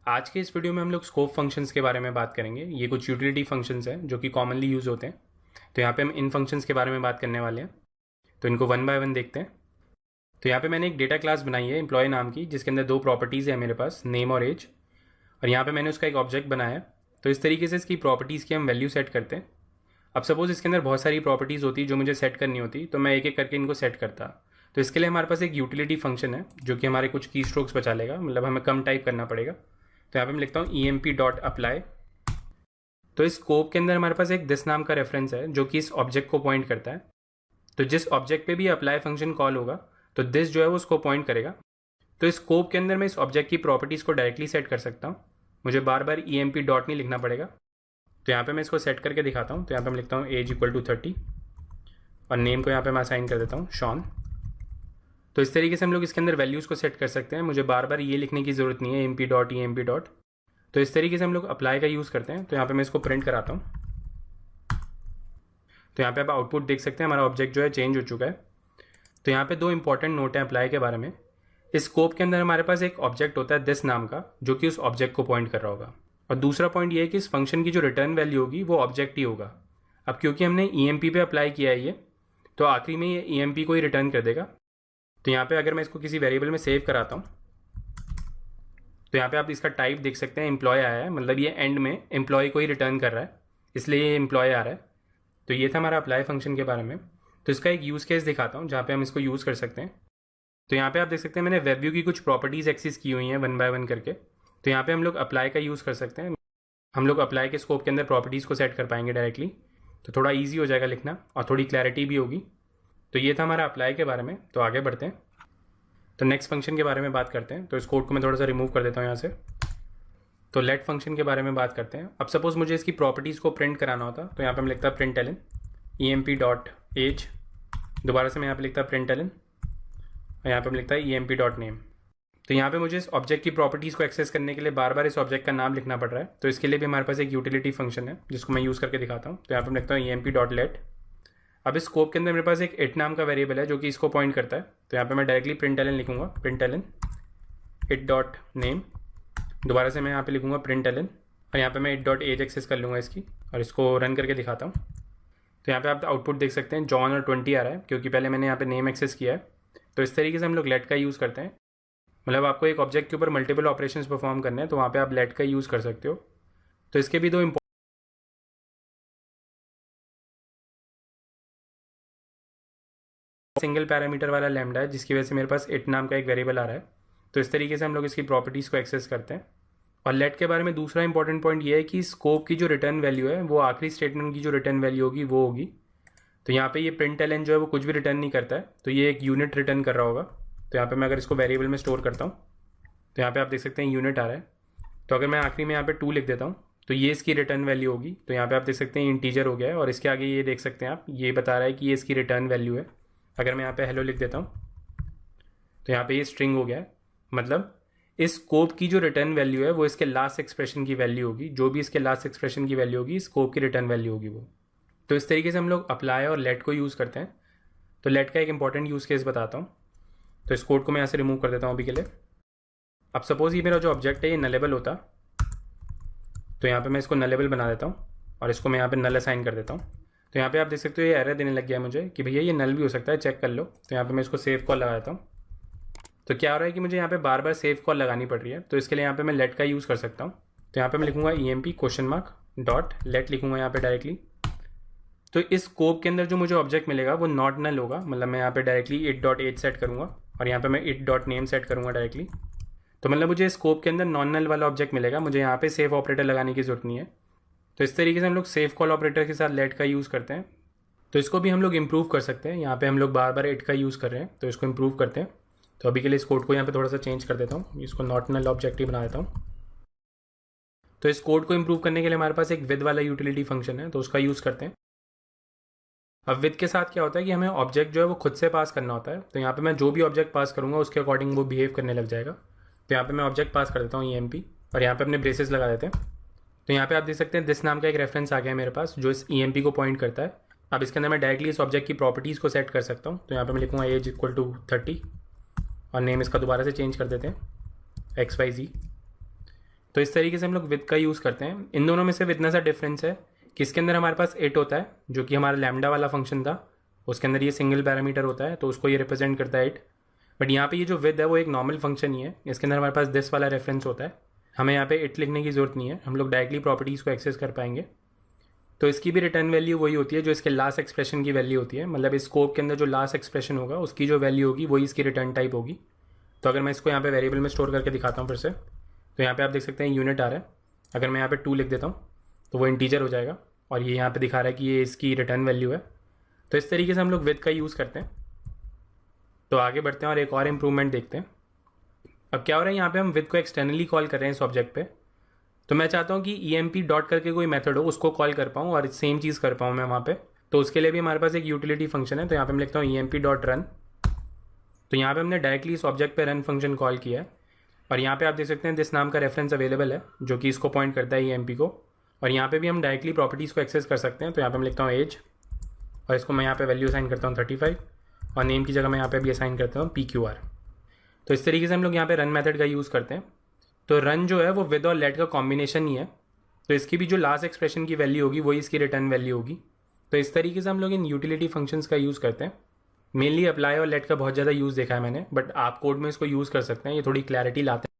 आज के इस वीडियो में हम लोग स्कोप फंक्शंस के बारे में बात करेंगे। ये कुछ यूटिलिटी फंक्शंस हैं जो कि कॉमनली यूज़ होते हैं। तो यहाँ पे हम इन फंक्शंस के बारे में बात करने वाले हैं। तो इनको वन बाय वन देखते हैं। तो यहाँ पे मैंने एक डेटा क्लास बनाई है एम्प्लॉय नाम की, जिसके अंदर दो प्रॉपर्टीज़ है मेरे पास, नेम और एज। और यहाँ पे मैंने उसका एक ऑब्जेक्ट बनाया है। तो इस तरीके से इसकी प्रॉपर्टीज़ की हम वैल्यू सेट करते हैं। अब सपोज़ इसके अंदर बहुत सारी प्रॉपर्टीज़ होती जो मुझे सेट करनी होती, तो मैं एक एक करके इनको सेट करता। तो इसके लिए हमारे पास एक यूटिलिटी फंक्शन है जो कि हमारे कुछ की स्ट्रोक्स बचा लेगा, मतलब हमें कम टाइप करना पड़ेगा। तो यहाँ पे मैं लिखता हूँ emp.apply। तो इस स्कोप के अंदर हमारे पास एक दिस नाम का रेफरेंस है जो कि इस ऑब्जेक्ट को पॉइंट करता है। तो जिस ऑब्जेक्ट पे भी अप्लाई फंक्शन कॉल होगा तो दिस जो है वो उसको पॉइंट करेगा। तो इस स्कोप के अंदर मैं इस ऑब्जेक्ट की प्रॉपर्टीज़ को डायरेक्टली सेट कर सकता हूँ, मुझे बार बार emp डॉट नहीं लिखना पड़ेगा। तो यहाँ पे मैं इसको सेट करके दिखाता हूँ। तो यहाँ पे मैं लिखता हूँ एज इक्वल टू 30 और नेम को यहाँ पे मैं असाइन कर देता हूँ शॉन। तो इस तरीके से हम लोग इसके अंदर वैल्यूज़ को सेट कर सकते हैं, मुझे बार बार ये लिखने की ज़रूरत नहीं है emp डॉट emp डॉट। तो इस तरीके से हम लोग अप्लाई का यूज़ करते हैं। तो यहाँ पे मैं इसको प्रिंट कराता हूँ। तो यहाँ पे आप आउटपुट देख सकते हैं, हमारा ऑब्जेक्ट जो है चेंज हो चुका है। तो यहाँ पे दो इंपॉर्टेंट नोट हैं अप्लाई के बारे में। इस स्कोप के अंदर हमारे पास एक ऑब्जेक्ट होता है दिस नाम का, जो कि उस ऑब्जेक्ट को पॉइंट कर रहा होगा। और दूसरा पॉइंट ये है कि इस फंक्शन की जो रिटर्न वैल्यू होगी वो ऑब्जेक्ट ही होगा। अब क्योंकि हमने emp पे अप्लाई किया है ये, तो आखिरी में ये emp को ही रिटर्न कर देगा। तो यहाँ पे अगर मैं इसको किसी वेरिएबल में सेव कराता हूँ तो यहाँ पे आप इसका टाइप देख सकते हैं, एम्प्लॉय आया है, मतलब ये एंड में एम्प्लॉय को ही रिटर्न कर रहा है, इसलिए ये एम्प्लॉय आ रहा है। तो ये था हमारा अप्लाई फंक्शन के बारे में। तो इसका एक यूज़ केस दिखाता हूँ जहाँ पे हम इसको यूज़ कर सकते हैं। तो यहाँ पे आप देख सकते हैं मैंने वेब व्यू की कुछ प्रॉपर्टीज़ एक्सेस की हुई हैं वन बाय वन करके। तो यहाँ पे हम लोग अप्लाई का यूज़ कर सकते हैं। हम लोग अप्लाई के स्कोप के अंदर प्रॉपर्टीज़ को सेट कर पाएंगे डायरेक्टली, तो थोड़ा ईजी हो जाएगा लिखना और थोड़ी क्लैरिटी भी होगी। तो ये था हमारा अप्लाई के बारे में। तो आगे बढ़ते हैं, तो नेक्स्ट फंक्शन के बारे में बात करते हैं। तो इस कोड को मैं थोड़ा सा रिमूव कर देता हूँ यहाँ से। तो लेट फंक्शन के बारे में बात करते हैं। अब सपोज मुझे इसकी प्रॉपर्टीज़ को प्रिंट कराना होता, तो यहाँ पे मैं लिखता println emp dot age, दोबारा से मैं यहाँ पे लिखता प्रिंट एलन और यहाँ पे मैं लिखता है emp डॉट नेम। तो यहाँ पे मुझे इस ऑब्जेक्ट की प्रॉपर्टीज़ को एक्सेस करने के लिए बार बार इस ऑब्जेक्ट का नाम लिखना पड़ रहा है। तो इसके लिए भी हमारे पास एक यूटिलिटी फंक्शन है जिसको मैं यूज़ करके दिखाता हूँ। तो यहाँ पे मैं लिखता हूँ emp डॉट लेट। अब इस स्कोप के अंदर मेरे पास एक इट नाम का वेरिएबल है जो कि इसको पॉइंट करता है। तो यहाँ पे मैं डायरेक्टली प्रिंट एलन लिखूँगा, println it dot name, दोबारा से मैं यहाँ पे लिखूँगा प्रिंट एलन और यहाँ पे मैं इट डॉट एज एक्सेस कर लूँगा इसकी और इसको रन करके दिखाता हूँ। तो यहाँ पे आप आउटपुट देख सकते हैं जॉन और 20 आ रहा है, क्योंकि पहले मैंने यहाँ पे नेम एक्सेस किया है। तो इस तरीके से हम लोग लेट का यूज़ करते हैं, मतलब आपको एक ऑब्जेक्ट के ऊपर मल्टीपल ऑपरेशंस परफॉर्म करने हैं तो वहाँ पे आप लेट का यूज़ कर सकते हो। तो इसके भी दो सिंगल पैरामीटर वाला लैम्डा है, जिसकी वजह से मेरे पास इट नाम का एक वेरिएबल आ रहा है। तो इस तरीके से हम लोग इसकी प्रॉपर्टीज़ को एक्सेस करते हैं। और लेट के बारे में दूसरा इंपॉर्टेंट पॉइंट ये है कि स्कोप की जो रिटर्न वैल्यू है वो आखिरी स्टेटमेंट की जो रिटर्न वैल्यू होगी वो होगी। तो यहाँ पे ये प्रिंट एलन जो है वो कुछ भी रिटर्न नहीं करता है, तो ये एक यूनिट रिटर्न कर रहा होगा। तो यहाँ पे मैं अगर इसको वेरिएबल में स्टोर करता हूँ तो यहाँ पे आप देख सकते हैं यूनिट आ रहा है। तो अगर मैं आखिरी में यहाँ पे 2 लिख देता हूँ तो ये इसकी रिटर्न वैल्यू होगी। तो यहाँ पे आप देख सकते हैं इंटीजर हो गया है और इसके आगे ये देख सकते हैं आप, ये बता रहा है कि ये इसकी रिटर्न वैल्यू है। अगर मैं यहाँ पे हेलो लिख देता हूँ तो यहाँ पे ये स्ट्रिंग हो गया है, मतलब इस स्कोप की जो रिटर्न वैल्यू है वो इसके लास्ट एक्सप्रेशन की वैल्यू होगी। जो भी इसके लास्ट एक्सप्रेशन की वैल्यू होगी स्कोप की रिटर्न वैल्यू होगी वो। तो इस तरीके से हम लोग अप्लाई और लेट को यूज़ करते हैं। तो लेट का एक इंपॉर्टेंट यूज़ केस बताता हूँ। तो इस कोड को मैं यहाँ से रिमूव कर देता हूँ अभी के लिए। अब सपोज ये मेरा जो ऑब्जेक्ट है ये नलेबल होता, तो यहाँ पे मैं इसको नलेबल बना देता हूँ और इसको मैं यहाँ पे नल असाइन कर देता हूँ। तो यहाँ पे आप देख सकते हो ये एरर देने लग गया मुझे कि भैया ये नल भी हो सकता है, चेक कर लो। तो यहाँ पे मैं इसको सेव कॉल लगाता हूँ। तो क्या हो रहा है कि मुझे यहाँ पे बार बार सेव कॉल लगानी पड़ रही है, तो इसके लिए यहाँ पे मैं लेट का यूज़ कर सकता हूँ। तो यहाँ पे मैं लिखूँगा emp question mark dot let लिखूँगा यहाँ पे डायरेक्टली। तो इस स्कोप के अंदर जो मुझे ऑब्जेक्ट मिलेगा वो नॉट नल होगा, मतलब मैं यहाँ पे directly it dot age set करूँगा और यहाँ पे मैं इट डॉट नेम सेट करूँगा डायरेक्टली। तो मतलब मुझे स्कोप के अंदर नॉन नल वाला ऑब्जेक्ट मिलेगा, मुझे यहाँ पे सेव ऑपरेटर लगाने की जरूरत नहीं है। तो इस तरीके से हम लोग सेव कॉल ऑपरेटर के साथ लेट का यूज़ करते हैं। तो इसको भी हम लोग इम्प्रूव कर सकते हैं। यहाँ पे हम लोग बार बार इट का यूज़ कर रहे हैं, तो इसको इम्प्रूव करते हैं। तो अभी के लिए इस कोड को यहाँ पे थोड़ा सा चेंज कर देता हूँ, इसको नॉट नल ऑब्जेक्ट ही बना देता हूँ। तो इस कोड को इम्प्रूव करने के लिए हमारे पास एक विद वाला यूटिलिटी फंक्शन है, तो उसका यूज़ करते हैं। अब विद के साथ क्या होता है कि हमें ऑब्जेक्ट जो है वो खुद से पास करना होता है। तो यहाँ पे मैं जो भी ऑब्जेक्ट पास करूँगा उसके अकॉर्डिंग वो बिहेव करने लग जाएगा। तो यहाँ पे मैं ऑब्जेक्ट पास कर देता हूँ emp और यहाँ पे अपने ब्रेसेस लगा देते हैं। तो यहाँ पे आप देख सकते हैं दिस नाम का एक रेफरेंस आ गया है मेरे पास जो इस emp को पॉइंट करता है। अब इसके अंदर मैं डायरेक्टली इस ऑब्जेक्ट की प्रॉपर्टीज़ को सेट कर सकता हूँ। तो यहाँ पे मैं लिखूँगा एज इक्वल टू 30 और नेम इसका दोबारा से चेंज कर देते हैं XYZ। तो इस तरीके से हम लोग विद का यूज़ करते हैं। इन दोनों में से इतना सा डिफरेंस है कि इसके अंदर हमारे पास इट होता है जो कि हमारा लैम्डा वाला फंक्शन था, उसके अंदर ये सिंगल पैरामीटर होता है तो उसको ये रिप्रेजेंट करता है इट। बट यहाँ पे ये जो विद है वो एक नॉर्मल फंक्शन ही है, इसके अंदर हमारे पास दिस वाला रेफरेंस होता है। हमें यहाँ पे इट लिखने की ज़रूरत नहीं है, हम लोग डायरेक्टली प्रॉपर्टीज़ को एक्सेस कर पाएंगे। तो इसकी भी रिटर्न वैल्यू वही होती है जो इसके लास्ट एक्सप्रेशन की वैल्यू होती है, मतलब इस स्कोप के अंदर जो लास्ट एक्सप्रेशन होगा उसकी जो वैल्यू होगी वही इसकी रिटर्न टाइप होगी। तो अगर मैं इसको यहाँ पे वेरिएबल में स्टोर करके दिखाता हूँ फिर से, तो यहाँ पे आप देख सकते हैं यूनिट आ रहा है। अगर मैं यहाँ पे 2 लिख देता हूँ तो वो इंटीजर हो जाएगा और ये यहाँ पे दिखा रहा है कि ये इसकी रिटर्न वैल्यू है। तो इस तरीके से हम लोग विद का यूज़ करते हैं। तो आगे बढ़ते हैं और एक और इम्प्रूवमेंट देखते हैं। अब क्या हो रहा है, यहाँ पे हम विद को एक्सटर्नली कॉल कर रहे हैं इस ऑब्जेक्ट पे। तो मैं चाहता हूँ कि EMP डॉट करके कोई मेथड हो उसको कॉल कर पाऊँ और सेम चीज़ कर पाऊँ मैं वहाँ पे। तो उसके लिए भी हमारे पास एक यूटिलिटी फंक्शन है, तो यहाँ पे मैं लिखता हूँ EMP डॉट रन। तो यहाँ पे हमने डायरेक्टली इस ऑब्जेक्ट पे रन फंक्शन कॉल किया है और यहाँ पे आप देख सकते हैं दिस नाम का रेफरेंस अवेलेबल है जो कि इसको पॉइंट करता है EMP को। और यहाँ पे भी हम डायरेक्टली प्रॉपर्टीज़ को एक्सेस कर सकते हैं। तो यहाँ पे मैं लिखता हूँ एज और इसको मैं यहाँ पे वैल्यू असाइन करता हूँ 35 और नेम की जगह मैं यहाँ पे भी असाइन करता हूँ PQR। तो इस तरीके से हम लोग यहाँ पे रन मेथड का यूज़ करते हैं। तो रन जो है वो विद और लेट का कॉम्बिनेशन ही है, तो इसकी भी जो लास्ट एक्सप्रेशन की वैल्यू होगी वही इसकी रिटर्न वैल्यू होगी। तो इस तरीके से हम लोग इन यूटिलिटी फंक्शंस का यूज़ करते हैं। मेनली अप्लाई और लेट का बहुत ज़्यादा यूज़ देखा है मैंने, बट आप कोड में इसको यूज़ कर सकते हैं, ये थोड़ी क्लैरिटी लाते हैं।